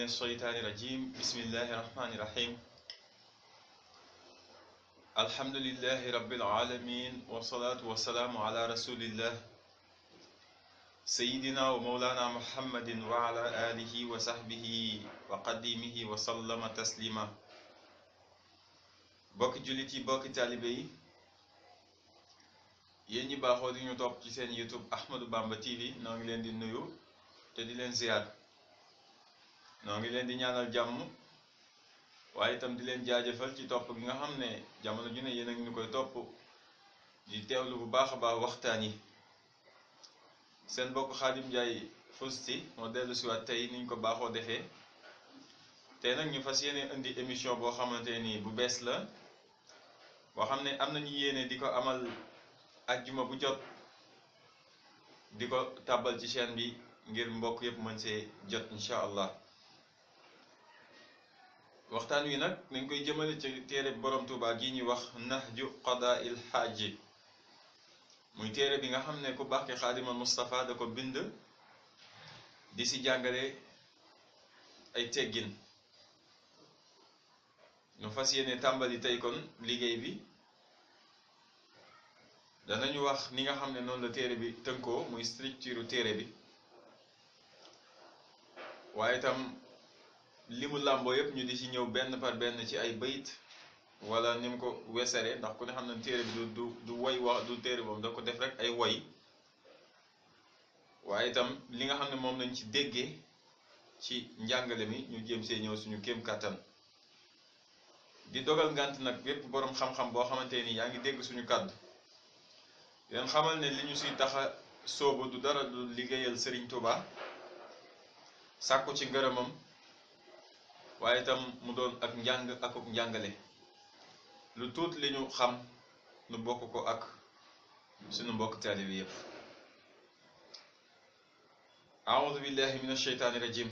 الشيطان الرجيم بسم الله الرحمن الرحيم الحمد لله رب العالمين والصلاة والسلام على رسول الله سيدنا ومولانا محمد وعلى آله وصحبه وقديمه وسلم تسليما bokki jullit yi bokki taalibe yi yéen ñi baaxoo di ñu topp ci seen YouTube Ahmadou Bamba TV noo ngi leen di nuyu te di leen ziyaar noo ngi leen di ñaanal jàmm waaye itam di leen jaajëfal ci topp gi nga xam ne jamono ju ne yéen a ngi ñu koy topp di teewlu bu baax a baax waxtaan yi seen bokk Xaadim Njaay Fusti moo dellu si waat tey niñ ko baaxoo defee tey nag ñu fas yéene indi émission boo xamante ni bu bees la boo xam ne am nañu yéene di ko amal ajjuma bu jot di ko tàbbal ci chaîne bi ngir mbokk yëpp mën see jot incha allah waxtaan wi nag dañ koy jëmale ci téere borom Tuubaa gi ñuy wax Nahju Qadaa'il Haaj muy téere bi nga xam ne ku baax ki Xaadimal Mustafa da ko bind di si jàngale ay teggin ñu fas yéene tàmbali tey kon liggéey bi danañu wax ni nga xam ne noonu la téere bi tënkoo muy structure téere bi waaye itam li mu làmboo yëpp ñu di ci ñëw benn par benn ci ay bayit wala ni mu ko wesere ndax ku ne xam ne téere bi du woy wax du téere boobu da ko def rek ay woy waaye itam li nga xam ne moom lañ ci déggee ci njàngale mi ñu jéem see ñëw suñu kéem kàttan di dogal ngant nag bépp boroom xam-xam boo xamante ni yaa ngi dégg suñu kàddu leen xamal ne li ñu siy taxa sóobu du dara du liggéeyal Serigne Touba sàkku ci ngërëmam waaye itam mu doon ak njàng akuk njàngale lu tuut li ñu xam nu bokk ko ak suñu mbokk taalibe yépp a'udhu billahi minash shaytaani rajim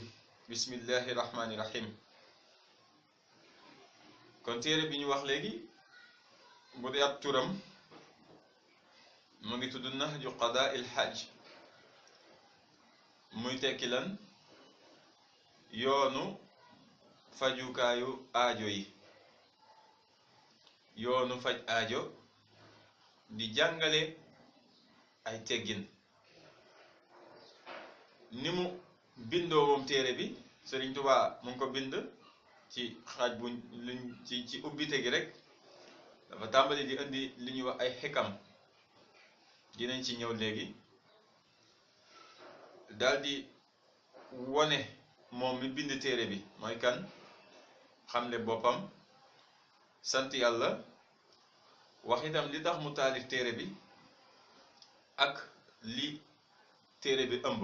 bismillahi rahmani rahim kon téere bi ñu wax léegi bu dee ab turam mu ngi tudd Nahju Qadaa'il Haaj muy tekki lan yoonu fajukaayu aajo yi yoonu faj aajo di jàngale ay teggin ni mu bindoo moom téere bi Sëriñ Tuubaa mu ngi ko bind ci xaaj bu luñ ci ubbite gi rek dafa tàmbali di indi li ñuy wax ay xikam dinañ ci ñëw léegi daldi wone moom mi bind téere bi mooy kan xamle boppam sant yàlla wax itam li tax mu taalif téere bi ak li téere bi ëmb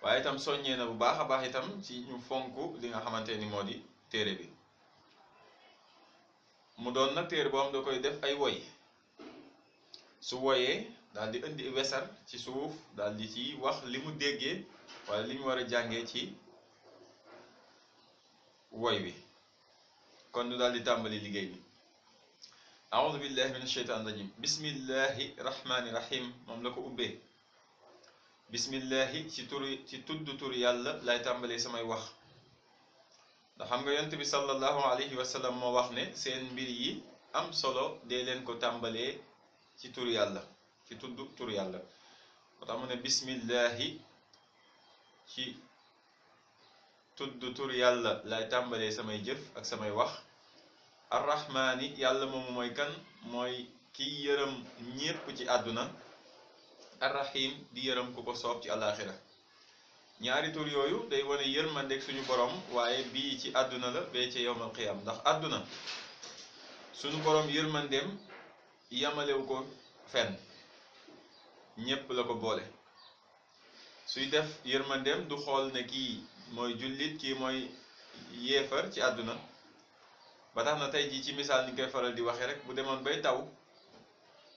waaye itam soññee na bu baax a baax itam ci ñu fonk li nga xamante ni moo di téere bi mu doon nag téere boo xam da koy def ay woy su woyee daal di indi wesar ci suuf daal di ci wax li mu déggee wala li ñu war a jàngee ci woy wi kon du daal di tàmbali liggéey bi a'udhu billahi minash shaytanir rajim bismillahi rahmani rahim moom la ko ubbee bismillahi ci tudd tur yàlla lay tàmbalee samay wax ndax xam nga yonent bi sallallahu alayhi wa sallam moo wax ne seen mbir yi am solo dee leen ko tàmbalee ci tur yàlla ci tudd tur yàlla moo tax mu ne bismillahi ci tudd tur yàlla lay tàmbalee samay jëf ak samay wax arrahmaani yàlla moomu mooy kan mooy kiy yërëm ñépp ci àdduna arrahim di yërëm ku ko soob ci àllaaxira ñaari tur yooyu day wane yërmandeeg suñu borom waaye bii ci àdduna la bee ci yowmal qiyaam ndax àdduna suñu borom yërmandeem yamalewu ko fenn ñépp la ko boole suy def yërmandeem du xool ne kii mooy jullit kii mooy yéefar ci àdduna ba tax na tey jii ci misaal ni koy faral di waxee rek bu demoon bay taw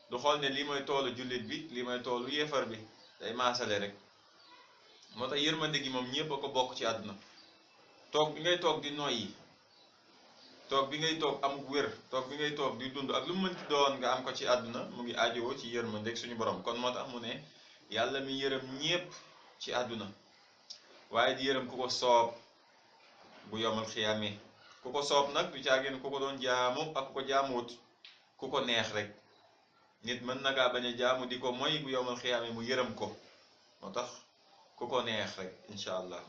du xool ne lii mooy toolu jullit bi lii mooy toolu yéefar bi day maasale rek moo tax yërmande gi moom ñépp a ko bokk ci àdduna toog bi ngay toog di noyyi toog bi ngay toog amuk wér toog bi ngay toog di dund ak lu mu mënti doon nga am ko ci àdduna mu ngi aajowoo ci yërmandeeg suñu borom. kon moo tax mu ne yàlla mi yërëm ñépp ci àdduna waaye di yërëm ku ko soob bu yomal xiyaame. ku ko soob nag du caageen ku ko doon jaamu ak ku ko jaamuwut, ku ko neex rek. nit mën na kaa bañ a jaamu di ko moy bu yomal xiyaame mu yërëm ko, moo tax ku ko neex rek incha allah.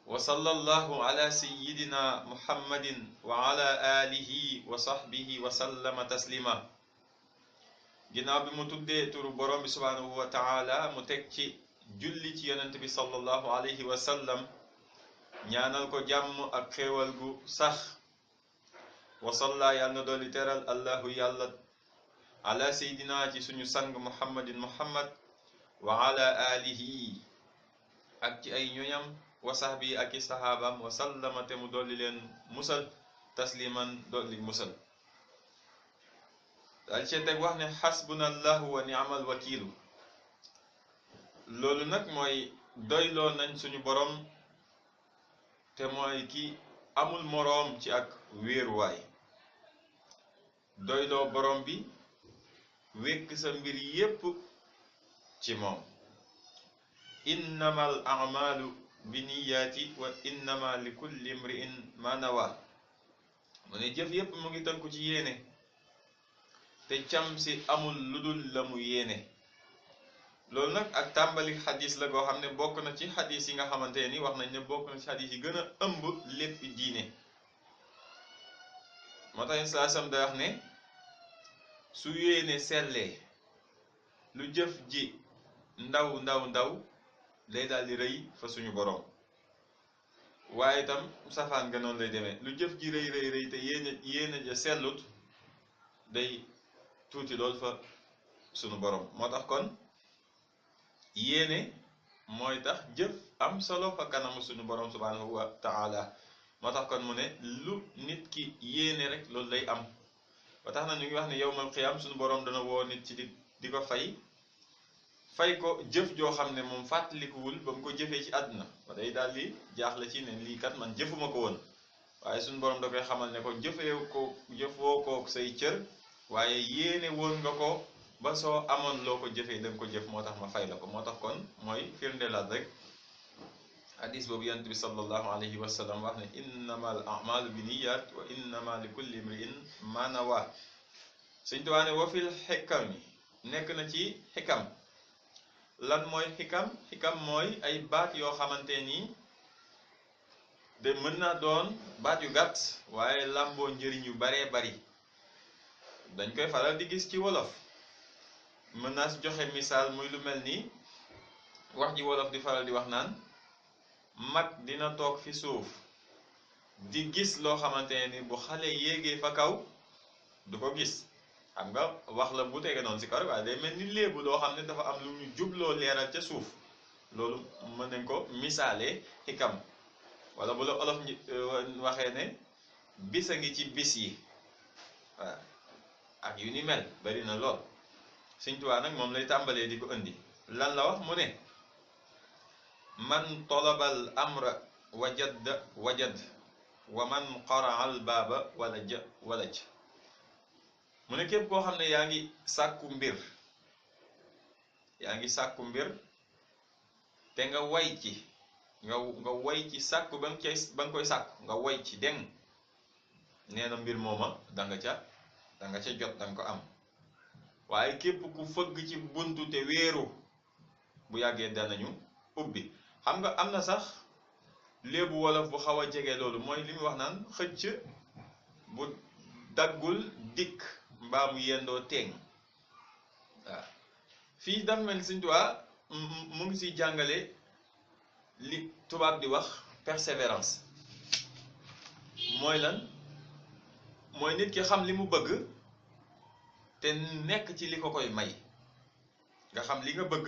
wa sallallahu ala sayyidina muhammadin wa ala alihi wa sahbihi wa sallama taslima. ginnaaw bi mu tuddee turu borom bi subhanahu wa taala mu teg ci julli ci yonent bi sallallahu alayhi wa sallam, ñaanal ko jàmm ak xéewal gu sax. wa salla yàlla na dooli teral allahu yàlla ala sayyidina ci suñu sang muhammadin muhammad wa ala alihi ak ci ay ñoñam wa sahbi ak i sahaabam wa sallama te mu dolli leen musal tasliman dolli musal. daal ci teg wax ne xasbuna allahu wa ni'mal wakiilu. loolu nag mooy doyloo nañ suñu borom te mooy ki amul moroom ci ak wéeruwaay. doyloo borom bi wékk sa mbir yépp ci moom. innamal a'malu binniyaati wa innama li kulli imri'in ma nawa. mu ne jëf yépp mu ngi tënku ci yéene te cam si amul lu dul la mu yéene. loolu nag ak tàmbali xadis la goo xam ne bokk na ci xadis yi nga xamante ni wax nañ ne bokk na ci xadis yi gën a ëmb lépp diine. moo tax saa sam da wax ne su yéene sellee lu jëf ji ndaw ndaw ndaw day daal di rëy fa suñu borom. waaye itam safaan nga noonu lay demee lu jëf ji rëy rëy rëy te yéene ja sellut day tuuti lool fa suñu borom. moo tax kon yéene mooy tax jëf am solo fa kanamu suñu borom subhanahu wa taala. moo tax kon mu ne lu nit ki yéene rek loolu lay am. ba tax na ñu ngi wax ne yawmal qiyaam suñu borom dana woo nit ci di ko fay ko jëf joo xam ne moom fàttalikuwul ba mu ko jëfee ci àdduna ba day daal di jaaxle ci ne lii kat man jëfuma ko woon. waaye suñu borom da koy xamal ne ko jëfoo ko say cër waaye yéene woon nga ko ba soo amoon loo ko jëfee da nga ko jëf moo tax ma fay la ko. moo tax kon mooy firndeelaat rek hadis boobu yonent bi sallallahu alayhi wa sallam wax ne innamal a'malu binniyat wa innama li kulli imri'in ma nawa. Sëñ Tuubaa ne wa fil xikam nekk na ci xikam. lan mooy xikam? xikam mooy ay baat yoo xamante ni de mën naa doon baat yu gàtt waaye làmboo njëriñ yu baree bari. dañ koy faral di gis ci wolof. mën naa si joxe misaal muy lu mel ni wax ji wolof di faral di wax naan mag dina toog fi suuf di gis loo xamante ni bu xale yéegee fa kaw du ko gis. xam nga wax la bu tege noonu si kaw waaye day mel ni léebu loo xam ne dafa am lu ñu jubloo leeral ca suuf. loolu mën nañ ko misaalee xikam. wala bu la olof waxee ne bis a ngi ci bis yi waaw ak yu ni mel bari na lool. Sëñ Tuubaa nag moom lay tàmbalee di ko indi. lan la wax mu ne man talabal amra wajad wa man qaraa al baaba walaj. mu ne képp koo xam ne yaa ngi sàkku mbir te nga way ci nga way ci sàkku ba nga koy sàkku nga way ci deng nee na mbir mooma da nga ca jot da nga ko am. waaye képp ku fëgg ci buntu te wéeru bu yàggee danañu ubbi. xam nga am na sax léebu wolof bu xaw a jege loolu mooy li muy wax naan xëcc bu daggul dikk mbaa mu yendoo teeŋ. waaw fii dafa mel ni Sëñ Tuubaa mu ngi siy jàngale li tubaab di wax persévérance. mooy lan? mooy nit ki xam li mu bëgg te nekk ci li ko koy may. nga xam li nga bëgg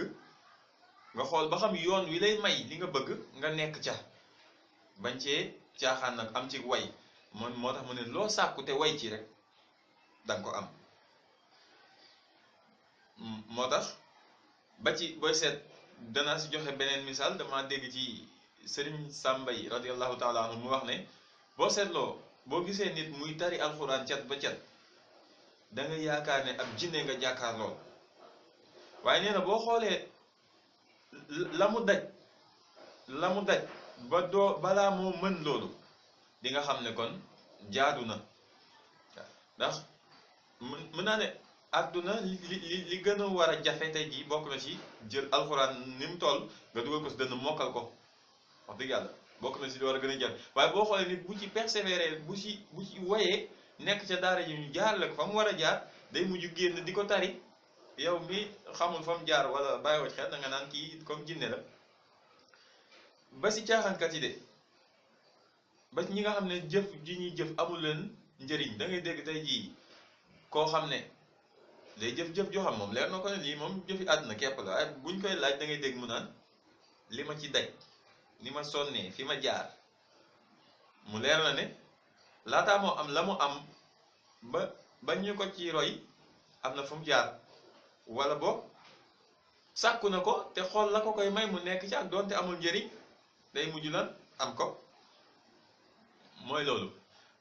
nga xool ba xam yoon wi lay may li nga bëgg nga nekk ca bañ cee caaxaan nag am ci way. moo tax mu ne loo sàkku te way ci rek danga ko am. moo tax ba ci booy seet danaa si joxe beneen misaal dama dégg ci Sëriñ Sàmba yi radiyallahu taala anhu mu wax ne boo seetloo boo gisee nit muy tari alxuraan cat ba cat da nga yaakaar ne ab jinne nga jàkkaar lool waaye nee na boo xoolee la mu daj ba doo balaa moo mën loolu di nga xam ne kon jaadu na ndax mën naa ne àdduna li gën a war a jafe tey jii bokk na ci jël alxuraan ni mu toll nga dugal ko si dënn mokkal ko wax dëgg yàlla bokk na si li war a gën a jafe waaye boo xoolee nit bu ci persévérer bu ci woyee nekk ca daara ji ñu jaarale ko fa mu war a jaar day mujj génn di ko tari yow mi xamul fa mu jaar wala bàyyiwoo ci xel da nga naan kii comme jinne la ba si caaxaankat yi de ba ñi nga xam ne jëf ji ñuy jëf amul leen njëriñ da ngay dégg tey jii koo xam ne day jëf-jëf joo xam moom leer na ko ne lii moom jëfi àdduna képp la waaye buñ koy laaj da ngay dégg mu naan li ma ci daj ni ma sonnee fi ma jaar mu leer na ne laataa moo am la mu am ba ñu ko ci roy am na fu mu jaar wala boog sàkku na ko te xool la ko koy may mu nekk ci ak doonte amul njëriñ day mujj lan am ko mooy loolu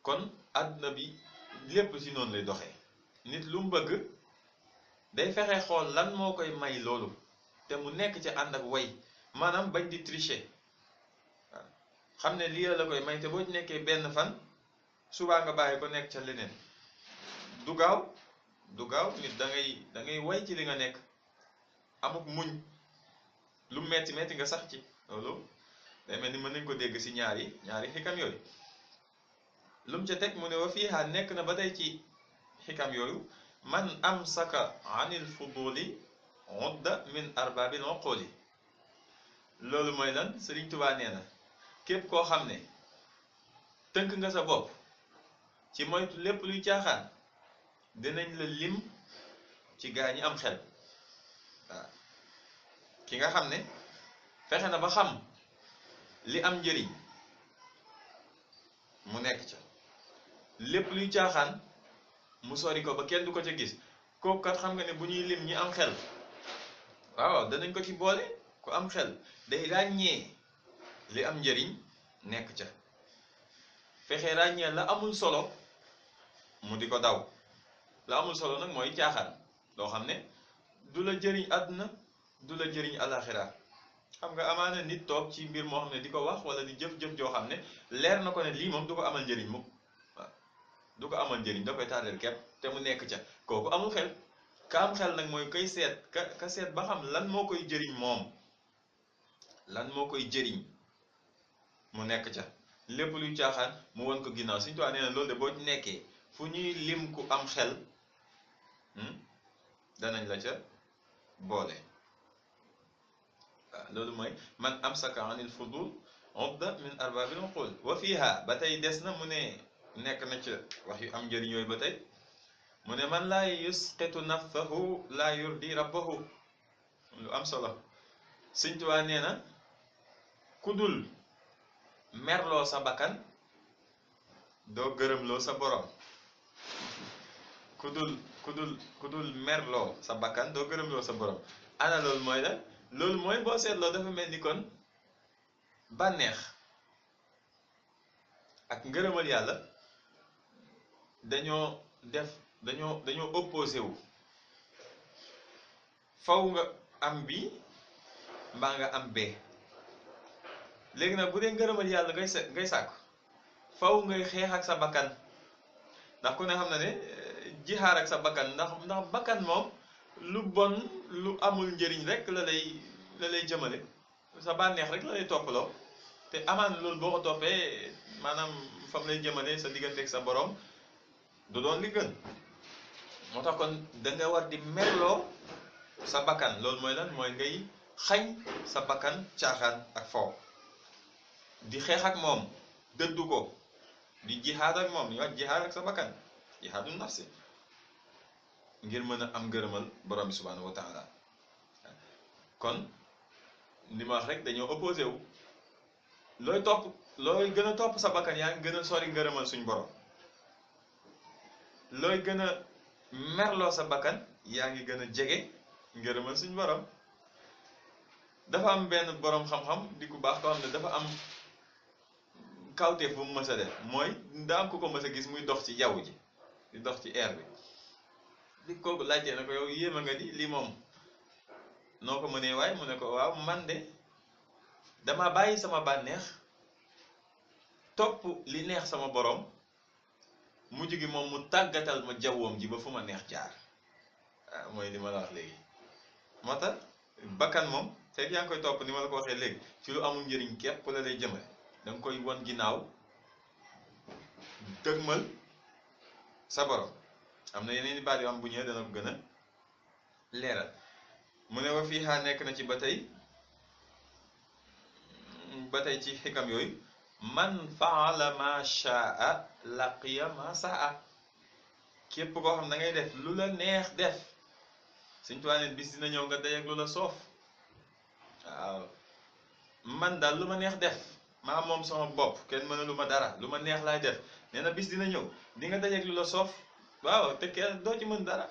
kon àdduna bi lépp ci noonu lay doxee nit lu mu bëgg day fexe xool lan moo koy may loolu te mu nekk ci ànd ak way maanaam bañ di tricher waaw xam ne lii la koy may te boo ci nekkee benn fan subaa nga bàyyi ko nekk ca leneen du gaaw nit da ngay way ci li nga nekk amuk muñ lu metti nga sax ci loolu day mel ni mën nañ ko dégg ci ñaari xikam yooyu lu mu ca teg mu ne wa fiiha nekk na ba tey ci xikam yooyu man amsaka anil fuduli udda min arbaabil uquli loolu mooy lan Sëriñ Tuubaa nee na képp koo xam ne tënk nga sa bopp ci moytu lépp luy caaxaan dinañ la lim ci gaa ñi am xel waaw ki nga xam ne fexe na ba xam li am njëriñ mu nekk ca lépp luy caaxaan mu sori ko ba kenn du ko ca gis kooku kat xam nga ne bu ñuy lim ñi am xel waaw danañ ko ci boole ku am xel day ràññee li am njëriñ nekk ca fexe ràññee la amul solo mu di ko daw la amul solo nag mooy caaxaan loo xam ne du la jëriñ àdduna du la jëriñ alaxira xam nga amaana nit toog ci mbir moo xam ne di ko wax wala di jëf-jëf joo xam ne leer na ko ne lii moom du ko amal njëriñ mukk waaw du ko amal njëriñ da koy tardeel képp te mu nekk ca kooku amul xel ka am xel nag mooy koy seet ka seet ba xam lan moo koy jëriñ moom lan moo koy jëriñ mu nekk ca lépp luy caaxaan mu won ko ginnaaw Sëriñ Tuubaa nee na loolu de boo ci nekkee fu ñuy lim ku am xel danañ la ca boole waaw loolu mooy man amsaka anil fudul udda min arbaabil uqul wa fiiha ba tey des na mu ne nekk na ca wax yu am njëriñ yooyu ba tey mu ne man laa yusqitu nafsahu laa yurdi rabbahu lu am solo Sëriñ Tuubaa nee na ku dul merloo sa bakkan doo gërëmloo sa borom ku dul merloo sa bakkan doo gërëmloo sa borom ana loolu mooy la loolu mooy boo seetloo dafa mel ni kon bànneex ak ngërëmal yàlla dañoo opposé wu faw nga am bi mbaa nga am bee léegi nag bu dee ngërëmal yàlla ngay sàkku faw ngay xeex ak sa bakkan ndax ku ne xam na ne jihaar ak sa bakkan ndax bakkan moom lu bon lu amul njëriñ rek la lay jëmale sa bànneex rek la lay toppaloo te amaan loolu boo ko toppee maanaam fam lay jëmale sa digganteeg sa borom du doon li gën moo tax kon da nga war di merloo sa bakkan loolu mooy lan mooy ngay xañ sa bakkan caaxaan ak foow di xeex ak moom dëddu ko di jihaad ak moom ñu wax jihaad ak sa bakkan jihaadu nafsi ngir mën a am ngërëmal borom bi subhanahu wa taala kon li ma wax rek dañoo opposé wu looy gën a topp sa bakkan yaa ngi gën a sori ngërëmal suñ borom looy gën a merloo sa bakkan yaa ngi gën a jege ngërëmal suñ borom dafa am benn borom xam-xam di ku baax koo xam ne dafa am kawteef bu mu mës a def mooy daa am ku ko mës a gis muy dox ci jaww ji di dox ci air bi li kooku laajtee na ko yow yéema nga di lii moom noo ko mënee waaye mu ne ko waaw man de dama bàyyi sama bànneex topp li neex sama borom mujj gi moom mu tàggatal ma jawwoom ji ba fu ma neex jaar ah mooy li ma la wax léegi moo tax bakkan moom fekk yaa ngi koy topp ni ma la ko waxee léegi ci lu amul njëriñ képp la lay jëmale da nga koy won ginnaaw dëgmal sa borom am na yeneen i baat yoo am bu ñëwee dana ko gën a leeral mu ne wa fii xaa nekk na ci ba tey ci xikam yooyu man faala ma shaa laqiya ma saa képp koo xam da ngay def lu la neex def Sëñ Tuubaa neen bis dina ñëw nga day ak lu la soof waaw man daal lu ma neex def maa moom sama bopp kenn mëna lu ma dara lu ma neex laay def nee na bis dina ñëw di nga dajeeg lu la soof waaw te kenn doo ci mën dara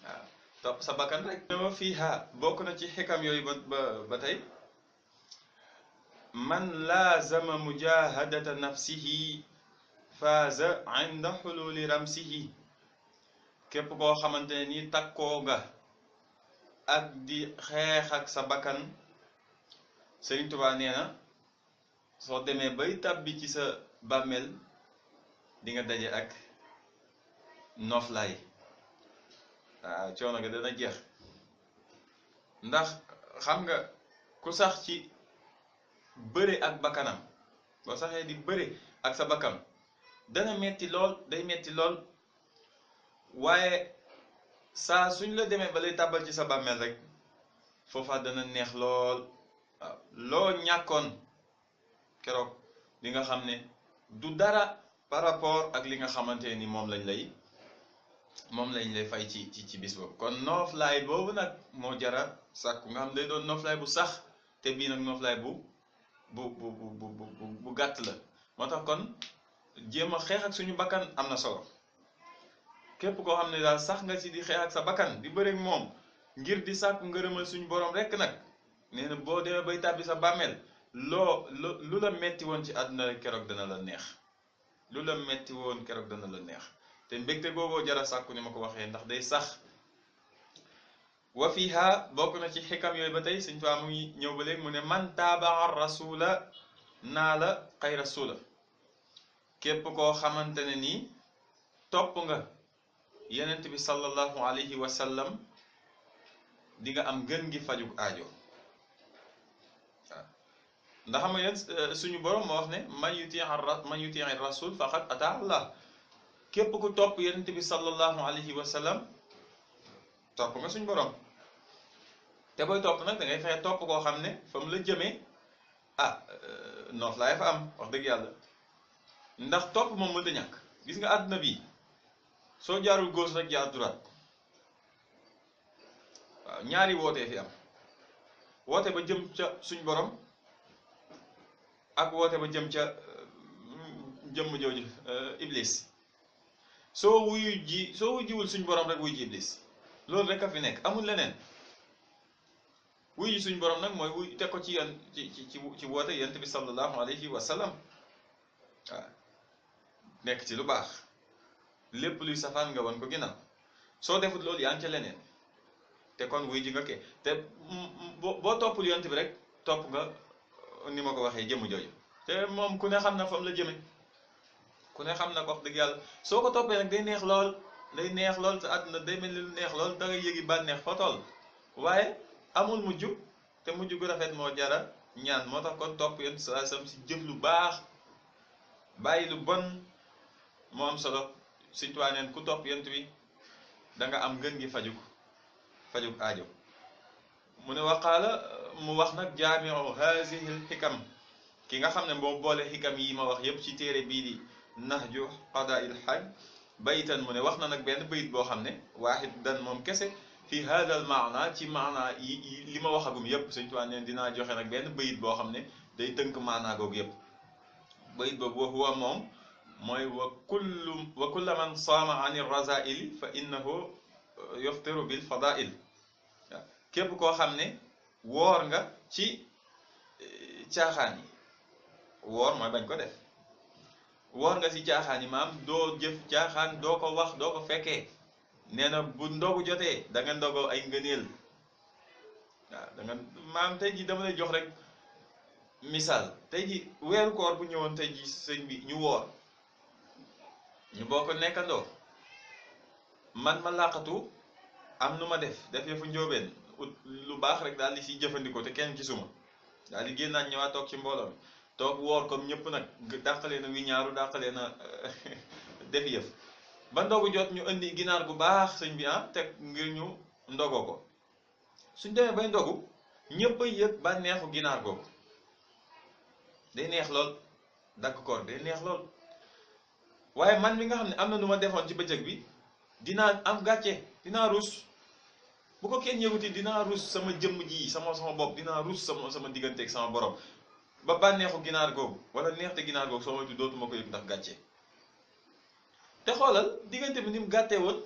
waaw topp sa bakkan rek wa fiiha bokk na ci xikam yooyu ba tey man laazama mujahadata nafsihi faaza inda xululi ramsihi képp koo xamante ne ni takkoo nga ak di xeex ak sa bakkan Sëriñ Tuubaa nee na soo demee bay tàbbi ci sa bàmmeel di nga daje ak noflaay waaw coono ga dana jeex ndax xam nga ku sax ci bëre ak bakkanam boo saxee di bëre ak sa bakkan dana metti lool day metti lool waaye saa suñ la demee ba lay tàbbal ci sa bàmmeel rek foofa dana neex lool waaw loo ñàkkoon keroog li nga xam ne du dara par rapport ak li nga xamante ni moom lañ lay fay ci bis boobu kon nooflaay boobu nag moo jara sàkku nga xam day doon nooflaay bu sax te bii nag nooflaay bu gàtt la moo tax kon jéem a xeex ak suñu bakkan am na solo képp koo xam ne daal sax nga ci di xeex ak sa bakkan di bëri moom ngir di sàkku ngërëmal suñu borom rekk nag nee na boo demee bay tàbbi sa bàmmeel lu la metti woon ci àdduna rek keroog dana la neex lu la metti woon keroog dana la neex te mbégte googoo jara sàkku ni ma ko waxee ndax day sax wa fiha bokk na ci xikam yooyu ba tey Sëñ Tuubaa mu ngi ñëw ba léegi mu ne man taabaa rasula naa la xay rasula képp koo xamante ne nii topp nga yenent bi sallallahu alayhi wa sallam di nga am gën gi fajug aajo waaw ndax xam nga yéen suñu borom moo wax ne man yutii rasul faqad ata Allah képp ku topp yenent bi sallallahu alayhi wa sallam topp nga suñu borom te booy topp nag da ngay fexe topp koo xam ne fa mu la jëmee noof laay fa am wax dëgg yàlla ndax topp moom mënta ñàkk gis nga àdduna bi soo jaarul gauche rek jaar droite waaw ñaari wootee fi am woote ba jëm ca suñ borom ak woote ba jëm ca jëmm jooju iblis soo wujjiwul suñ borom rek wuy ji iblis loolu rek a fi nekk amul leneen wuy ji suñ borom nag mooy wuy teg ko ci yoon ci woote yonent bi sallallahu alayhi wa sallam waaw nekk ci lu baax lépp luy safaan nga wan ko ginnaaw soo defut loolu yaa ngi ca leneen te kon wuy ji nga kee te boo toppul yonent bi rek topp nga ni ma ko waxee jëmm jooju te moom ku ne xam na fa mu la jëme ku ne xam na ko wax dëgg yàlla soo ko toppee nag day neex lool sa àdduna day mel ni lu neex lool da ngay yëgi bànneex fa tool waaye amul mujj te mujj gu rafet moo jara ñaan moo tax kon topp yonent saa sam si jëf lu baax bàyyi lu bon moo am solo Sëñ Tuubaa neen ku topp yonent bi da nga am gën gi fajug aajo mu ne waqaala mu wax nag jaamiu hazihi l xikam ki nga xam ne moo boole xikam yi ma wax yépp ci téere bii di nahju qadaa il xaaj bayitan mu ne wax na nag benn bayit boo xam ne waaxid dan moom kese fi hada al maana ci maana yi li ma waxagum yépp Sëñ Tuubaa neen dinaa joxe nag benn bayit boo xam ne day tënk maanaa googu yépp bayit boobu wa huwa moom mooy wa kulla man saama an razaili fa innahu yuftiru bil fadail képp koo xam ne woor nga ci caaxaan yi woor mooy bañ ko def. woor nga si caaxaan yi maam doo jëf caaxaan doo ko wax doo ko fekkee nee na bu ndogu jotee da nga ndogoo ay ngëneel waaw da nga maam tey ji dama lay jox rek misaal tey ji weeru koor bu ñëwoon tey ji sëñ bi ñu woor ñu bokk nekkandoo man ma làqatu am nu ma def yëfu njóobeen ut lu baax rek daal di siy jëfandikoo te kenn gisuma daal di génnaat ñëwaat toog ci mbooloo mi toog woor comme ñëpp nag dàqalee na wi ñaaru dàqalee na def yëf ba ndogu jot ñu indi ginaar gu baax sëñ bi teg ngir ñu ndogoo ko suñ demee bay ndogu ñëpp a yëg ba neexu ginaar googu day neex lool dagg koor day neex lool waaye man mi nga xam ne am na nu ma defoon ci bëccëg bi dinaa am gàcce dinaa rus bu ko kenn yëguti dinaa rus sama jëmm ji sama bopp dinaa rus sama digganteeg sama borom ba bànneexu ginaar googu wala neexte ginaar googu soo moytu dootuma ko yëg ndax gàcce te xoolal diggante bi ni mu gàttee woon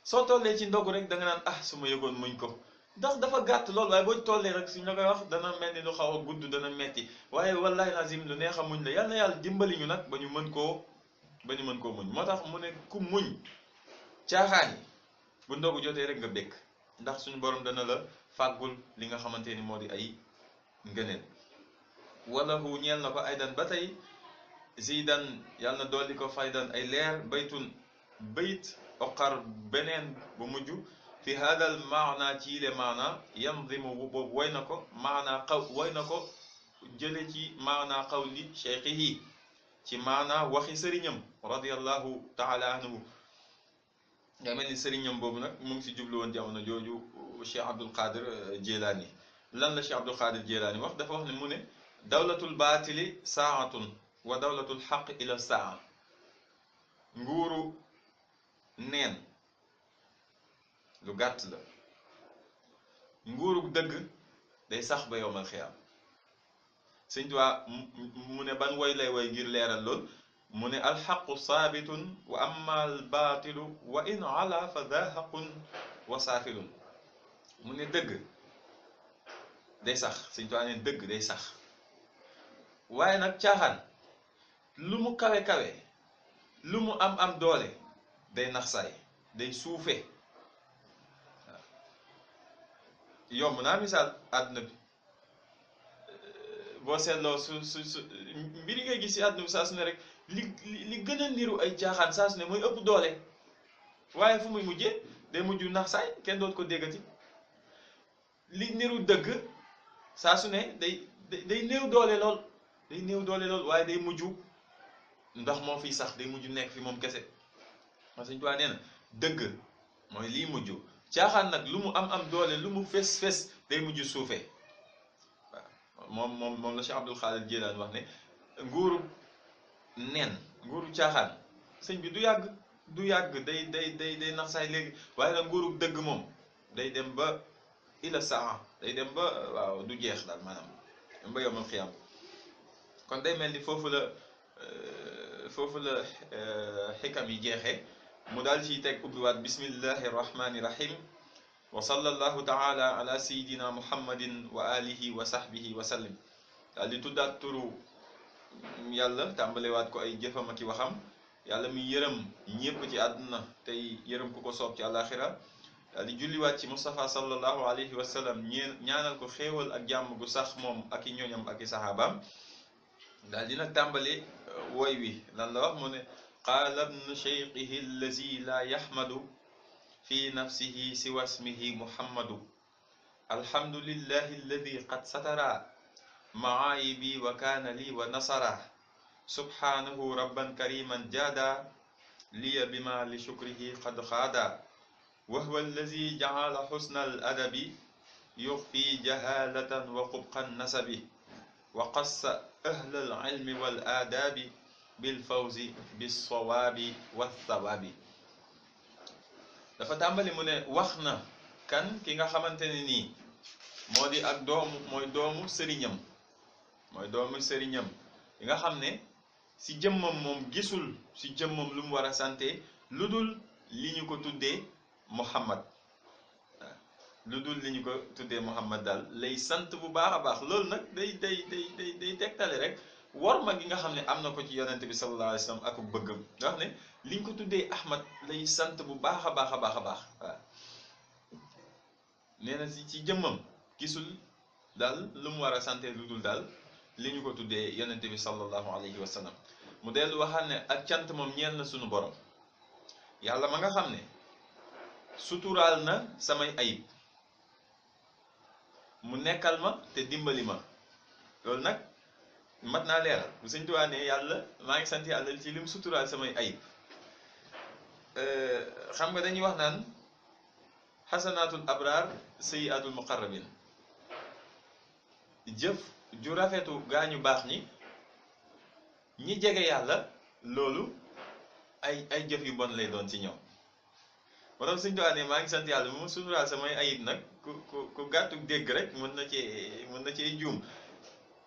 soo tollee ci ndogu rek da nga naan su ma yëgoon muñ ko ndax dafa gàtt lool waaye boo tollee rek suñ la koy wax dana mel ni lu xaw a gudd dana metti waaye wallahi lazim lu neex a muñ la yal na yàlla dimbali ñu nag ba ñu mën koo muñ moo tax mu ne ku muñ caaxaan yi bu ndogu jotee rek nga békk ndax suñu borom dana la fàggul li nga xamante ni moo di ay ngëneel wala hu ñeel na ko aydan ba tey zidan yàlla na dolli ko faydan ay leer bayt oqar beneen bu mujj fi hadal maana ci ile maana yamdimu boobu way na ko jële ci maana qawli cheikhihi ci maana waxi sëriñam radiallahu taala anhu nga mel ni sëriñam boobu nag mu ngi si jublu woon jamono jooju Cheikh Abdul Qadir Jilani lan la Cheikh Abdul Qadir Jilani wax dafa wax ne mu ne dawlatul baatili saatun wa dawlatul xaq ila saa nguuru neen lu gàtt la nguuru dëgg day sax ba yowmal xiyaam sëñ Tuubaa mu ne ban woy lay woy ngir leeral lool mu ne alxaqu saabitun wa amma albaatilu wa in ala fa daa xaqun wa saafilun mu ne dëgg day sax sëñ Tuubaa ne dëgg day sax waaye nag caaxaan lu mu kawe kawe lu mu am doole day nax saay day suufe waaw yomb naa misaal àdduna bi boo seetloo su mbiri ngay gis si àdduna bi saa su ne rek li gën a niru ay caaxaan saa su ne mooy ëpp doole waaye fu muy mujjee day mujj nax saay kenn doot ko déggati li niru dëgg saa su ne day néew doole lool day néew doole lool waaye day mujj ndax moo fiy sax day mujj nekk fi moom kese ma Sëñ Tuubaa nee na dëgg mooy lii mujj caaxaan nag lu mu am doole lu mu fes day mujj suufee waaw moom la Cheikh Abdul Xaadir Jilaani wax ne nguuru nen nguuru caaxaan sëñ bi du yàgg day nax saay léegi waaye nag nguuru dëgg moom day dem ba ila saa day dem ba waaw du jeex daal maanaam dem ba yawmal xiyaam kon day mel ni foofu la xikam yi jeexee mu daal ciy teg ubbiwaat bismillahi rahmani rahim wa sallallahu taala ala sayidina muhammadin wa alihi wa sahbihi wa sallim daal di tuddaat turu yàlla tàmbalewaat ko ay jëfam ak i waxam yàlla mi yërëm ñépp ci àdduna tey yërëm ku ko soob ci àlaxira daal di julliwaat ci Mustafa sallallahu alayhi wa sallam ñaanal ko xéewal ak jàmm gu sax moom ak i ñooñam ak i saxaabaam daal di nag tàmbali woy wi lan la wax mu ne qaala ibnu cheikhihi allazi la yaxmadu fi nafsihi siwa ismihi muhammadu alhamdulillahi alladi qad satara معايبي وكان لي ونصره سبحانه ربا كريما جادا لي بما لشكره قد خادا وهو الذي جعل حسن الأدب يخفي جهالة وقبح النسب وقص أهل العلم والآداب بالفوز بالصواب والثواب dafa tàmbali mu ne wax na kan ki nga xamante ne nii moo di ak doomu sëriñam mooy doomu sëriñam yi nga xam ne si jëmmam moom gisul si jëmmam lu mu war a sante lu dul li ñu ko tuddee Muhammad waaw lu dul li ñu ko tuddee Muhammad daal lay sant bu baax a baax loolu nag day tegtale rek worma gi nga xam ne am na ko ci yonente bi sallallahu alayhi wa sallam ak bëggam nga xam ne liñ ko tuddee Ahmad lay sant bu baax a baax a baax a baax waaw nee na ci jëmmam gisul daal lu mu war a sante lu dul daal li ñu ko tuddee yonente bi sallallahu alayhi wa sallam mu dellu waxal ne ak cant moom ñeel na sunu borom yàlla ma nga xam ne suturaal na samay ayib mu nekkal ma te dimbali ma loolu nag mat naa leeral bu Sëñ Tuubaa ne yàlla maa ngi sant yàlla ci lim suturaal samay ayib xam nga dañuy wax naan xasanaatul abraar sayyiaatul muqarrabin jëf ju rafetu gaañu baax ñi jege yàlla loolu ay jëf yu bon lay doon ci ñoom moo tax Sëñ Tuubaa ne maa ngi sant yàlla mu suturaal samay ayib nag ku gàttu dégg rek mën na cee juum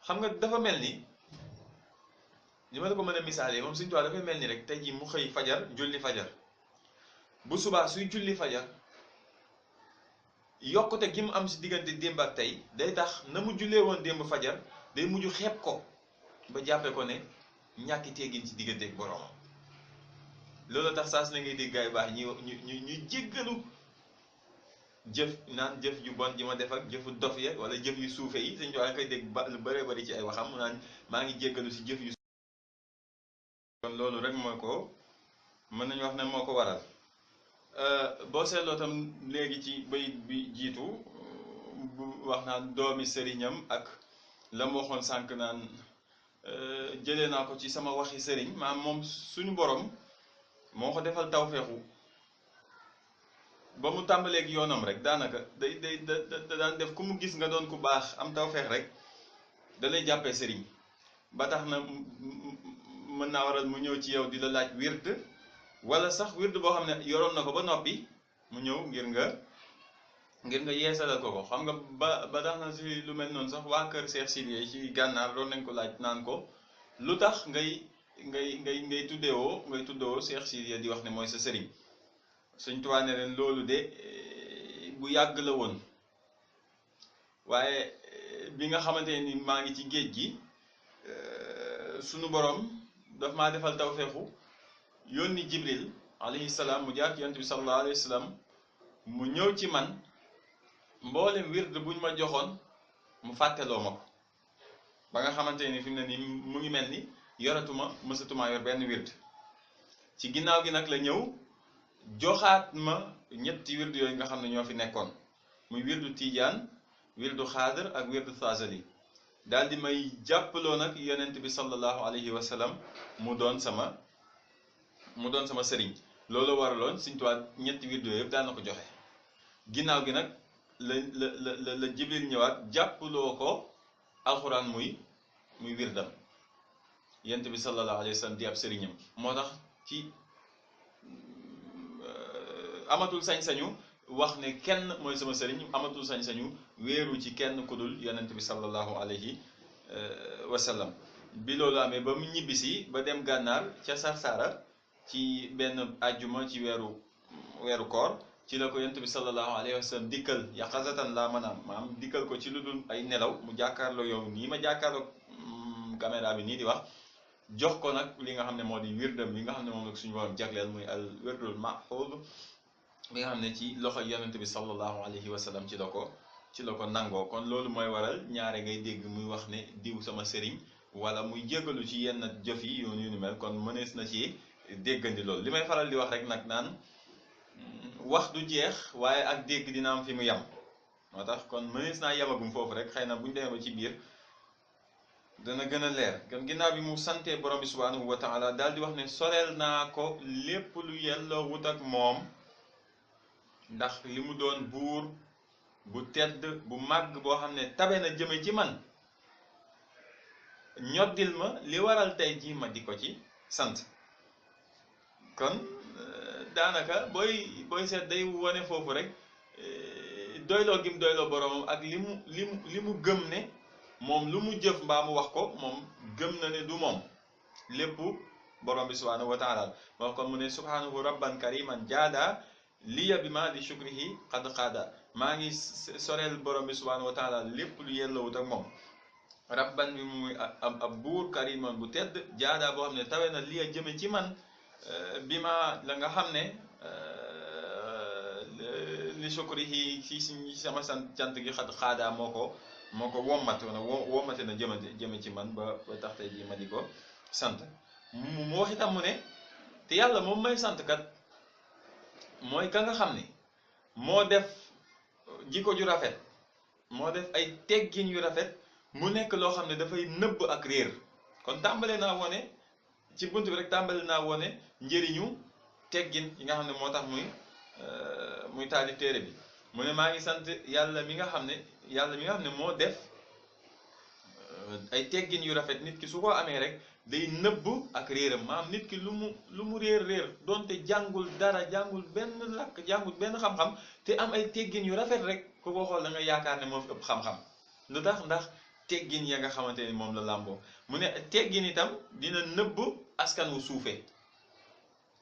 xam nga dafa mel ni li ma la ko mën a misaalee moom Sëñ Tuubaa dafay mel ni rek tey jii mu xëy fajar julli fajar bu subaa suy julli fajar yokkute gi mu am si diggante démb ak tey day tax na mu jullee woon démb fajar day mujj xeeb ko ba jàppee ko ne ñàkki teggin ci diggante ak borom loolu tax saa su ne ngay dégg gaay baax ñu jéggalu jëf naan jëf yu bon ji ma def ak jëfu dof ya wala jëf yu suufe yi Sëñ Tuubaa koy dégg lu bëree bëri ci ay waxam mu naan maa ngi jéggalu si jëf yu kon loolu rek moo ko mën nañu wax ne moo ko waral boo seetloo tam léegi ci bayit bi jiitu bu wax naan doomi sëriñam ak la mu waxoon sànq naan jëlee naa ko ci sama waxi sëriñ maam moom suñu borom moo ko defal tawfeexu ba mu tàmbaleeg yoonam rek daanaka da daan def ku mu gis nga doon ku baax am tawfeex rek da lay jàppee sëriñ ba tax na mën naa waral mu ñëw ci yow di la laaj wird wala sax wird boo xam ne yoroon na ko ba noppi mu ñëw ngir nga yeesalal ko xam nga ba tax na si lu mel noonu sax waa kër Cheikh Sidiye ci gànnaar doon nañ ko laaj naan ko lu tax ngay tuddewoo Cheikh Sidiye di wax ne mooy sa sëriñ Sëñ Tuubaa ne leen loolu de bu yàgg la woon waaye bi nga xamante ni maa ngi ci géej gi sunu borom daf maa defal tawfeexu yónni Jibril alayhi salaam mu jaar ci yonent bi sallallahu alayhi wa sallam mu ñëw ci man mboolem wird buñ ma joxoon mu fàtteloo ma ko ba nga xamante ni fi mu ne nii mu ngi mel ni mësatuma yor benn wird ci ginnaaw gi nag la ñëw joxaat ma ñetti wird yooyu nga xam ne ñoo fi nekkoon muy wirdu Tiijaan wirdu Xaadir ak wirdu Saasali daal di may jàppaloo nag yonent bi sallallahu alayhi wa sallam mu doon sama sëriñ loolu waraloon Sëñ Tuubaa ñetti wird yooyu yëpp daal na ko joxe ginnaaw gi nag la Jibril ñëwaat jàppaloo ko alxuraan muy wirdam yonent bi sallallahu alayhi wa sallam di ab sëriñam moo tax ci amatul sañ-sañu wax ne kenn mooy sama sëriñ amatul sañ-sañu wéeru ci kenn ku dul yonent bi sallallahu alayhi wa sallam bi loolu amee ba mu ñibbisi ba dem gànnaar ca Sarsara ci benn àjjuma ci weeru koor ci la ko yonent bi sallallahu alayhi wa sallam dikkal yaqazatan laa maanaam dikkal ko ci lu dul ay nelaw mu jàkkaarloo yow nii ma jàkkaarloo caméra bi nii di wax jox ko nag li nga xam ne moo di wirdam li nga xam ne moom nag suñu borom jagleel muy al wirdul mahfuz bi nga xam ne ci loxo yonent bi sallallahu alayhi wa sallam ci la ko nangoo kon loolu mooy waral ñaare ngay dégg muy wax ne diw sama sëriñ wala muy jéggalu ci yenn jëf yi yoon yu ni mel kon mënees na ci déggandi loolu li may faral di wax rek nag naan wax du jeex waaye ak dégg dina am fi mu yem moo tax kon mënees naa yemagum foofu rek xëy na buñ demee ba ci biir dana gën a leer kon ginnaaw bi mu santee borom bi subhanahu wa taala daal di wax ne soreel naa ko lépp lu yelloo wut ak moom ndax li mu doon buur bu tedd bu màgg boo xam ne tabe na jëme ci man ñoddil ma li waral tey jii ma di ko ci sant kon daanaka booy seet day wone foofu rek doyloo gim doyloo boromam ak li mu gëm ne moom lu mu jëf mbaa mu wax ko moom gëm na ne du moom lépp borom bi subhanahu wa taala wax kon mu ne subhanahu rabban kariman jaada liya bi ma di shukrihi qad qaada maa ngi soreel borom bi subhanahu wa taala lépp lu yellowut ak moom rabban bi muy ab buur kariman bu tedd jaadaa boo xam ne tawe na li a jëme ci man bi ma la nga xam ne li shukrihi si sama cant gi xaadaa moo ko wommat wala wommate na jëme ci man ba tax tey jii ma di ko sant mu wax itam mu ne te yàlla moom may sant kat mooy ka nga xam ne moo def jikko ju rafet moo def ay teggin yu rafet mu nekk loo xam ne dafay nëbb ak réer kon tàmbale naa wone ci bunt bi rek tàmbale naa wone njëriñu teggin yi nga xam ne moo tax muy taalif téere bi mu ne maa ngi sant yàlla mi nga xam ne moo def ay teggin yu rafet nit ki su ko amee rek day nëbb ak réeram maanaam nit ki lu mu réer donte jàngul dara jàngul benn làkk jàngul benn xam-xam te am ay teggin yu rafet rek ku ko xool da nga yaakaar ne moo fi ëpp xam-xam lu tax ndax teggin ya nga xamante ni moom la làmboo mu ne teggin itam dina nëbb askan wu suufee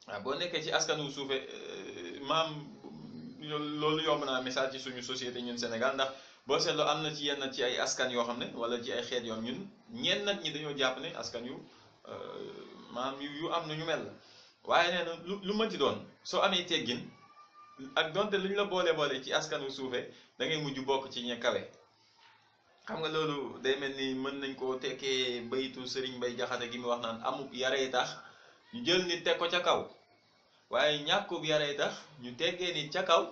waaw boo nekkee ci askan wu suufee maam loolu yomb naa message ci suñu société ñun Sénégal ndax boo seetloo am na ci yenn ci ay askan yoo xam ne wala ci ay xeet yoon ñun ñenn nag ñi dañoo jàpp ne askan yu maanaam yu am na ñu mel la waaye nee na lu mën ci doon soo amee teggin ak donte lu ñu la boole ci askan wu suufee da ngay mujj bokk ci ña kawe. xam nga loolu day mel ni mën nañ koo tekkee baytu Sëriñ Bay Jaxate gi mu wax naan amub yarey tax ñu jël nit teg ko ca kaw waaye ñàkkub yarey tax ñu teggee nit ca kaw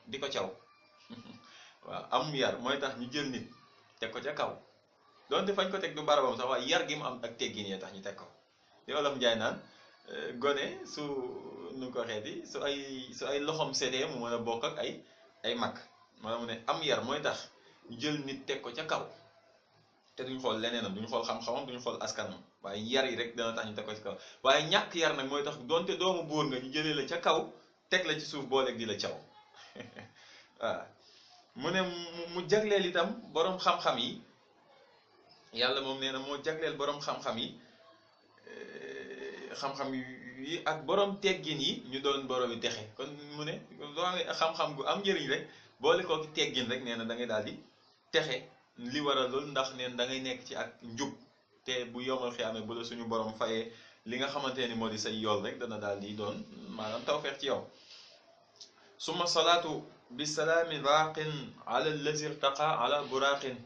di ko caw waaw am yar mooy tax ñu jël nit teg ko ca kaw donte fañ ko teg du barabam sax waaye yar gi mu am ak teggin yee tax ñu teg ko di Olof Njaay naan gone su nu ko xeeti su ay loxom sédee mu mën a bokk ak ay mag maanaam mu ne am yar mooy tax ñu jël nit teg ko ca kaw te duñ xool leneenam duñ xool xam-xamam duñ xool askanam waaye yar yi rek dana tax ñu teg ko ci kaw waaye ñàkk yar nag mooy tax donte doomu buur nga ñu jëlee la ca kaw teg la ci suuf booleeg di la caw waaw mu ne mu jagleel itam boroom xam-xam yi yàlla moom nee na moo jagleel boroom xam-xam yi xam-xam yi ak boroom teggin yi ñu doon boroomi texe kon mu ne loo amee xam-xam gu am njëriñ rek boole koo teggin rek nee na da ngay daal di texe li waral loolu ndax neen da ngay nekk ci ak njub te bu yomal xiyaame bu la suñu borom fayee li nga xamante ni moo di say yool rek dana daal di doon maanaam tawfeex ci yow summa salaatu bisalaami baaqin ala allazi irtaqa ala buraqin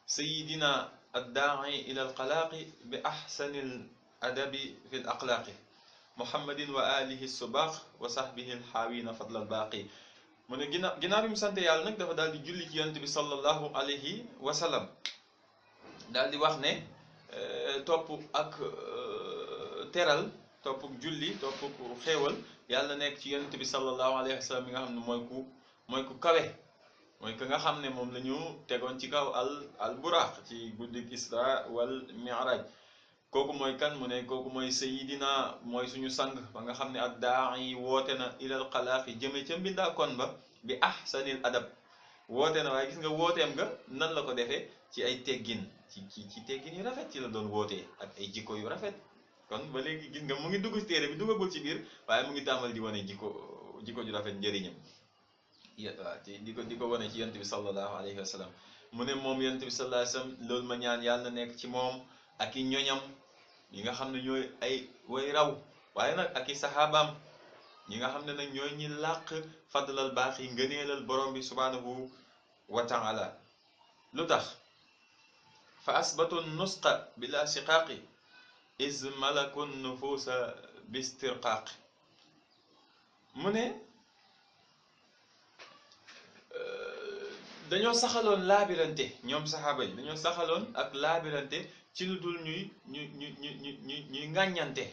sayidina addaai ila alqalaaqi bi axsani al adabi fi l axlaaqi muhammadin wa alihi subaax wa sahbihi alxaawina fadla albaaqi mu ne ginnaaw bi mu sante yàlla nag dafa daal di julli ci yonent bi sallallahu alayhi wa sallam daal di wax ne topp ak teral topp julli topp xéewal yàlla nekk ci yonent bi sallallahu alayhi wa sallam mi nga xam ne mooy ku kawe mooy ka nga xam ne moom la ñu tegoon ci kaw al buraq ci guddik isra wal mi'raj kooku mooy kan mu ne kooku mooy sayidina mooy suñu sang ba nga xam ne ak daa yi woote na ilal xalaaqi jëme ca mbindaa kon ba bi ahsanil adab woote na waaye gis nga wooteem nga nan la ko defee ci ay teggin ci teggin yu rafet ci la doon wootee ak ay jikko yu rafet kon ba léegi gis nga mu ngi dugg ci téere bi duggagul ci biir waaye mu ngi tàmbal di wane jikko ju rafet njëriñam waaw di ko wane ci yonent bi sallallahu alayhi wa sallam mu ne moom yonent bi sallallahu alayhi wa sallam loolu ma ñaan yàlla na nekk ci moom ak i ñoñam ñi nga xam ne ñooy ay way raw waaye nag ak i saxaabaam ñi nga xam ne nag ñooy ñi làq fadlal baax yi ngëneelal borom bi subhanahu wa taala lu tax fa asbatu nusqa bila siqaaqi is malakun nufuusa bistirqaaq mu ne dañoo saxaloon laabirante ñoom saxaaba yi dañoo saxaloon ak laabirante ci lu dul ñuy ŋàññante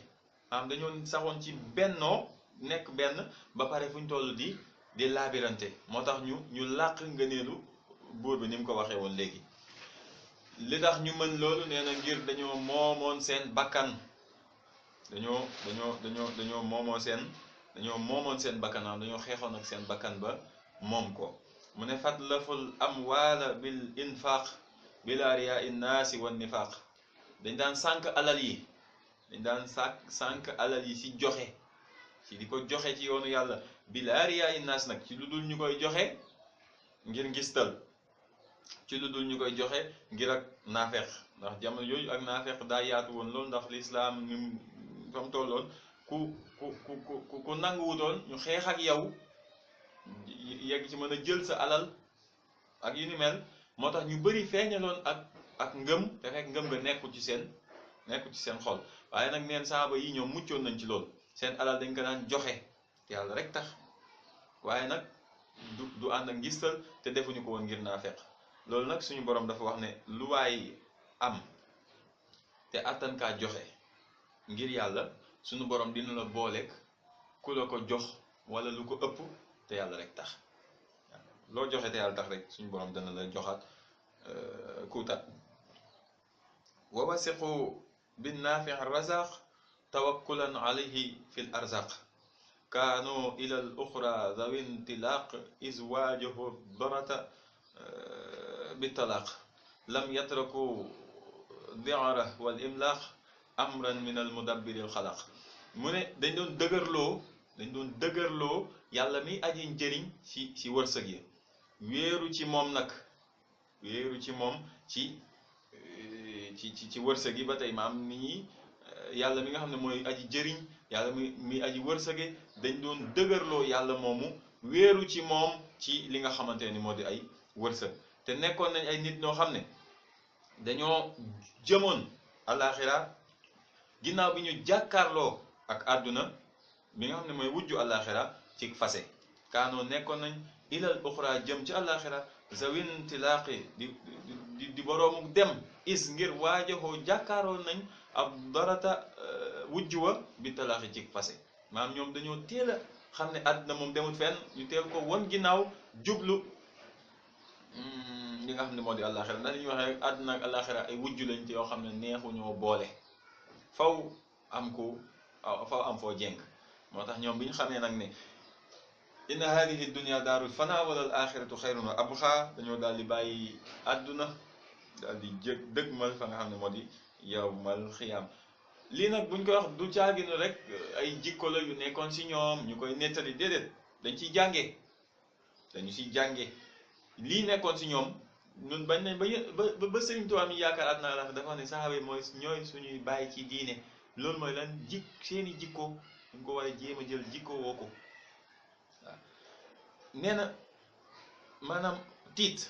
maanaam dañoo saxoon ci bennoo nekk benn ba pare fu ñu toll di laabirante moo tax ñu làq ngëneelu buur bi ni mu ko waxee woon léegi li tax ñu mën loolu nee na ngir dañoo moomoon seen bakkan dañoo moomoon seen bakkan dañoo xeexoon ak seen bakkan ba moom ko mu ne fatlaful amwaala bil infaq bila riyaa innaasi wan nifaq dañ daan sànq alal yi sànq alal yi ci joxe ci di ko joxe ci yoonu yàlla bila riyaa innaas nag ci lu dul ñu koy joxe ngir ngistal ci lu dul ñu koy joxe ngir ak naafeq ndax jamono yooyu ak naafeq daa yaatu woon loolu ndax lislaam ni mu fa mu tolloon ku nanguwutoon ñu xeex ak yow yegg ci mën a jël sa alal ak yu ni mel moo tax ñu bëri feeñaloon ak ngëm te fekk ngëm nga nekkul ci seen xol waaye nag neen saaba yi ñoom muccoon nañ ci loolu seen alal dañ ko daan joxe te yàlla rek tax waaye nag du ànd ak ngistal te defuñu ko woon ngir naafeq loolu nag suñu borom dafa wax ne lu waay am te attan kaa joxe ngir yàlla suñu borom dina la booleeg ku la ko jox wala lu ko ëpp te yàlla rek tax loo joxe te yàlla tax rek suñu borom dana la joxaat kuutat wa wasiqu bin naafi razaq tawakkulan alayhi fi l arzaq kaanu ila al uxra dhawi intilaq is waajahu darata bi talaq lam yatraku diara wal imlaq amran min al mudabbiri al xalaq mu ne dañ doon dëgërloo yàlla mi aji njëriñ ci wërsëg yi wéeru ci moom nag wéeru ci moom ci wërsëg yi ba tey maam nit ñi yàlla mi nga xam ne mooy aji jëriñ yàlla mi aji wërsëge dañ doon dëgërloo yàlla moomu wéeru ci moom ci li nga xamante ni moo di ay wërsëg te nekkoon nañ ay nit ñoo xam ne dañoo jëmoon àllaaxira ginnaaw bi ñu jàkkaarloo ak àdduna bi nga xam ne mooy wujju àllaaxira ci fase kaanoo nekkoon nañ ilal uxra jëm ci àllaaxira zawin tilaaqi di boroomu dem is ngir waajahoo jàkkaaroon nañ ab darata wujju wa bi talaaxi ci fase maanaam ñoom dañoo teel a xam ne àdduna moom demut fenn ñu teel ko won ginnaaw jublu li nga xam ne moo di àllaaxira ndax li ñuy waxee rek àdduna ak àllaaxira ay wujju lañ te yoo xam ne neexuñoo boole faw am foo jeng moo tax ñoom bi ñu xamee nag ne inna hadihi dunia daarul fana wala al axiratu xayrun wa abqa dañoo daal di bàyyi àdduna daal di dëgmal fa nga xam ne moo di yawmal xiyaam lii nag buñ koy wax du caaginu rek ay jikko la yu nekkoon si ñoom ñu koy nettali déedéet dañu siy jàngee lii nekkoon si ñoom ñun bañ nañ ba Sëriñ Tuubaa mi yaakaar àdduna la dafa ne saxaaba yi ñooy suñuy bàyyi ci diine loolu mooy lan seeni jikko ñu ko war a jéem a jël jikko woo ko waaw nee na maanaam tiit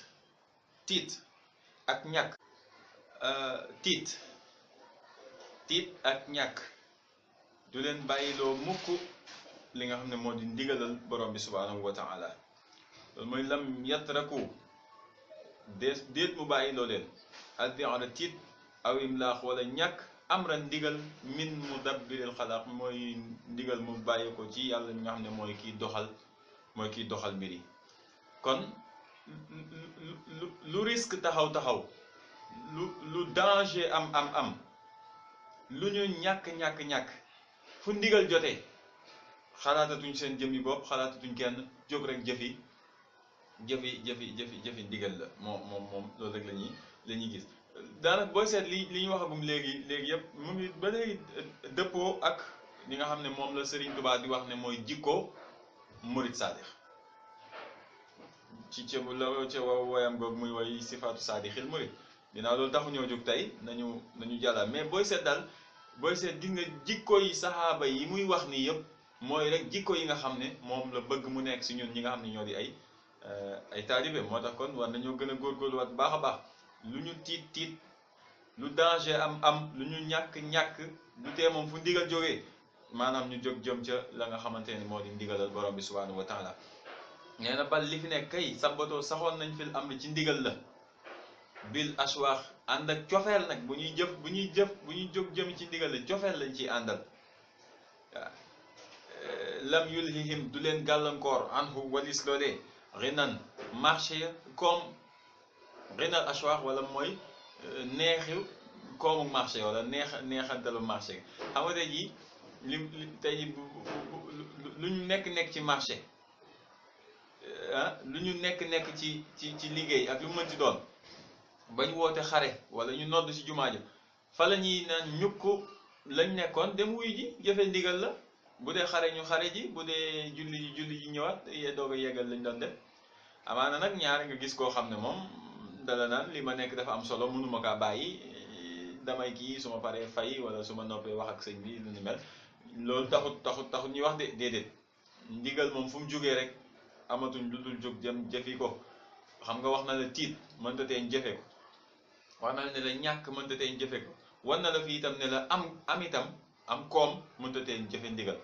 ak ñàkk tiit ak ñàkk du leen bàyyiloo mukk li nga xam ne moo di ndigalal borom bi subhanahu wa taala loolu mooy lam yatraku déet mu bàyyiloo leen addiara tiit aw imlaax wala ñàkk amran ndigal min mudabbiril xalaq mooy ndigal mu bàyyi ko ci yàlla mi nga xam ne mooy kiy doxal mbir yi kon lu risque taxaw lu danger am lu ñu ñàkk fu ndigal jotee xalaatatuñ seen jëmmi bopp xalaatatuñ kenn jóg rek jëfi ndigal la moom loolu rek la ñuy gis daanaka booy seet li ñu waxagum léegi yëpp mu ngi ba léegi dëppoo ak li nga xam ne moom la Serigne Touba di wax ne mooy jikko murid saadix ci woyam googu muy woy sifaatu saadixil murid dinaa loolu taxu ñoo jóg tey nañu jàllal mais booy seet gis nga jikko yi saxaaba yi muy wax nii yëpp mooy rek jikko yi nga xam ne moom la bëgg mu nekk si ñun ñi nga xam ne ñoo di ay taalibe moo tax kon war nañoo gën a góorgóorluwaat bu baax a baax lu ñu tiit lu danger am lu ñu ñàkk du tee moom fu ndigal jógee maanaam ñu jóg jëm ca la nga xamante ne moo di ndigalal borom bi subhanahu wa taala nee na bal li fi nekk kay sabatoo saxoon nañ fil amri ci ndigal la bil ashwaax ànd ak cofeel nag bu ñuy jóg jëm ci ndigal la cofeel lañ ciy àndal waaw lam yulhihim du leen gàllankoor anhu walis loolee rinan marché comme rinal ashwaax wala mooy neexu koomu marché wala neexantalu marché xam nga tey jii tey jii lu ñu nekk ci marché lu ñu nekk ci liggéey ak lu mu mënti doon bañ woote xare wala ñu nodd ci jumaa ja fa la ñuy naan ñukk lañ nekkoon dem wuy ji jëfe ndigal la bu dee xare ñu xare ji bu dee julli ji ñëwaat doog a yeggal lañ doon def amaana nag ñaari nga gis koo xam ne moom dala naan li ma nekk dafa am solo mënuma kaa bàyyi damay kii su ma paree fay wala su ma noppee wax ak sëñ bi lu ni mel loolu taxut ñuy wax de déedéet ndigal moom fu mu jógee rek amatuñ lu dul jóg jëm jëfi ko xam nga wax na la tiit mënta teen jëfe ko wax na la ne la ñàkk mënta teen jëfe ko war na la fi itam ne la am itam am koom mënta teen jëfe ndigal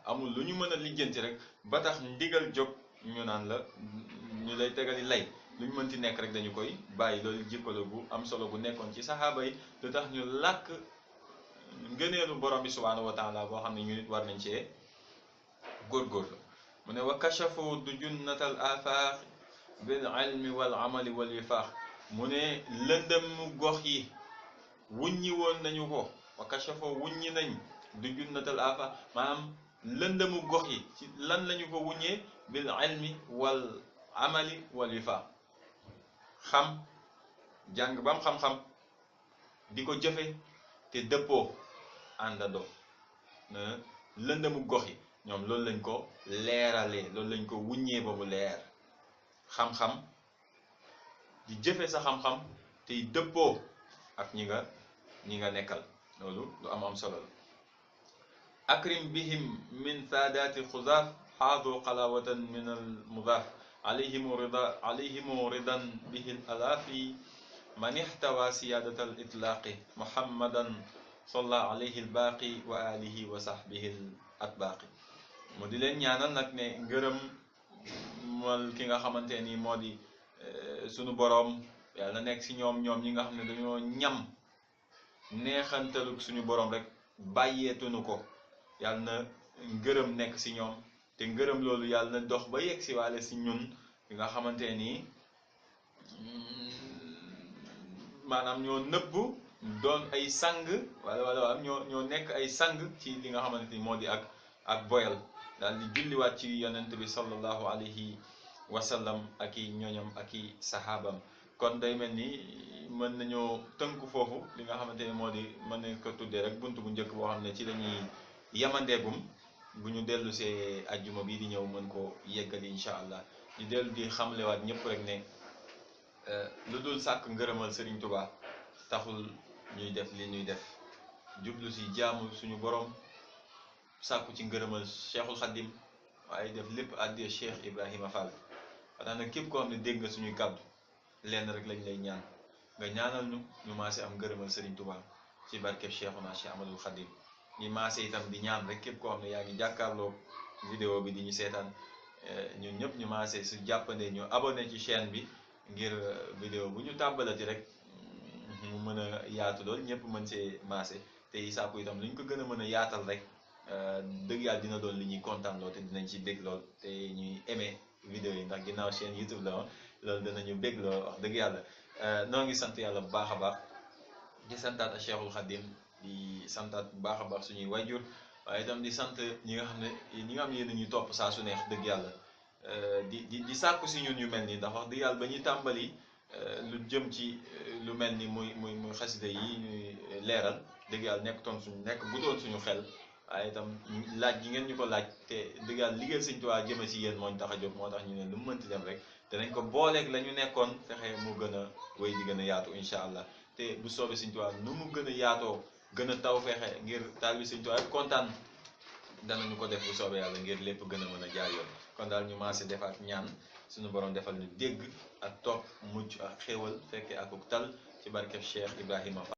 amul lu ñu mën a lijjanti rek ba tax ndigal jóg ñu naan la ñu lay tegali lay lu ñu mënti nekk rek dañu koy bàyyi loolu jikkalo gu am solo gu nekkoon ci saxaaba yi lu tax ñu làkk ngëneelu borom bi subhaanahu wa taala boo xam ne ñu nit war nañ cee góorgóorlu mu ne wa kashafu du junnatal afaax bil ilmi wal amali wal wifaax mu ne lëndëm gox yi wuññi woon nañu ko wa kashafu wuññi nañ du junnatal afaax maanaam lëndëmu gox yi ci lan lañu ko wuññee bil ilmi wal amali wal wifaax xam jàng bam xam-xam di ko jëfe te dëppoo àndandoo na lëndëmu gox yi ñoom loolu lañ ko leeralee loolu lañ ko wuññee ba mu leer xam-xam di jëfe sa xam-xam tey dëppoo ak ñi nga nekkal loolu lu am solo la akrim bihim min saadaati xuzaaf xaadu xalawatan min al mudaaf alayhimu ridan bihi al alaafi man ixtawa siyaadata al itlaaqi muhammadan salla alayhi al baaqi wa alihi wa sahbihi al atbaaqi mu di leen ñaanal nag ne ngërëm mal ki nga xamante ni moo di sunu boroom yàlla na nekk si ñoom ñi nga xam ne dañoo ñam neexantaluk suñu boroom rek bàyyeetunu ko yàlla na ngërëm nekk si ñoom te ngërëm loolu yàlla na dox ba yegg si waale si ñun ki nga xamante ni maanaam ñoo nëbb doon ay sang wala ñoo nekk ay sang ci li nga xamante ni moo di ak boyal daal di julliwaat ci yonent bi sallallahu alayhi wa sallam ak i ñoñam ak i saxaabam kon day mel ni mën nañoo tënku foofu li nga xamante ni moo di mën nañ ko tuddee rek bunt bu njëkk boo xam ne ci la ñuy yamandeegum bu ñu dellu see ajjuma bii di ñëw mën ko yeggali incha allah di dellu di xamlewaat ñëpp rek ne lu dul sàkk ngërëmal Serigne Touba taxul ñuy def li ñuy def jublu si jaamu suñu borom sàkku ci ngërëmal Cheikhul Khadim waaye def lépp àddee Cheikh Ibrahima Fall xanaa nag képp koo xam ne dégg nga suñuy kàddu lenn rek lañ lay ñaan nga ñaanal ñu maase am ngërëmal Serigne Touba ci barkeb Cheikhuna Cheikh Ahmadul Khadim ñi maase itam di ñaan rek képp koo xam ne yaa ngi jàkkaarloo vidéo bi di ñu seetaan ñun ñëpp ñu maase su jàppandee ñu abonné ci chaîne bi ngir vidéo bu ñu tàmbalati rek mu mën a yaatu lool ñëpp mën see maase te sàkku itam lu ñu ko gën a mën a yaatal rek dëgg yàlla dina doon li ñuy kontaan lool te dinañ ci bég lool te ñuy aimé vidéo yi ndax ginnaaw chaîne YouTube la woon loolu danañu bég lool wax dëgg yàlla noo ngi sant yàlla bu baax a baax di santaat a Cheikhul Khadim di santaat bu baax a baax suñuy wayjur waaye itam di sant ñi nga xam ne yéen ñuy topp saa su neex dëgg yàlla di sàkku si ñun yu mel nii ndax wax dëgg yàlla ba ñuy tàmbali lu jëm ci lu mel ni muy xasida yi ñuy leeral dëgg yàlla nekk bu doon suñu xel waaye itam laaj gi ngeen ñu ko laaj te dëgg yàlla liggéeyal Sëñ Tuubaa jëme si yéen moo ñu tax a jóg moo tax ñu ne lu mu mënti dem rek danañ ko booleeg la ñu nekkoon fexe mu gën a wéy di gën a yaatu incha allah te bu soobee Sëñ Tuubaa nu mu gën a yaatoo gën a taw fexe ngir taal bi Sëñ Tuubaa kontaan danañu ko def bu soobee yàlla ngir lépp gën a mën a jaar yoon kon daal ñu maase defaat ñaan suñu borom defal ñu dégg ak topp mucc ak xéewal fekke ak tal ci barkeb Cheikh Ibrahima Fall